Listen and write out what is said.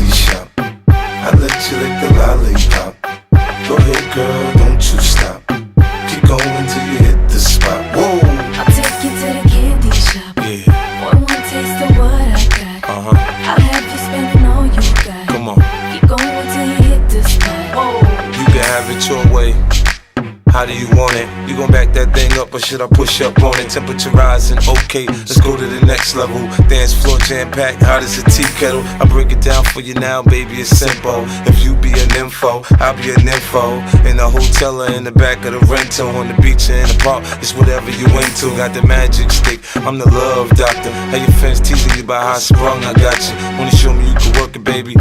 candy shop. I let you lick the lollipop. Go ahead, girl, don't you stop. Keep going till you hit the spot. Whoa. I'll take you to the candy shop. Yeah. One more taste of what I got. I'll have you spending all you got. Come on. Keep going till you hit the spot. Whoa. You can have it your way. How do you want it? You gon' back that thing up or should I push up on it? Temperature rising, okay, let's go to the next level. Dance floor jam-packed, hot as a tea kettle. I break it down for you now, baby, it's simple. If you be an info, I'll be an info. In the hotel or in the back of the rental, on the beach or in the park, it's whatever you into. Got the magic stick, I'm the love doctor. How your fans teasing you about how I sprung, I got you. Wanna show me you can work it, baby?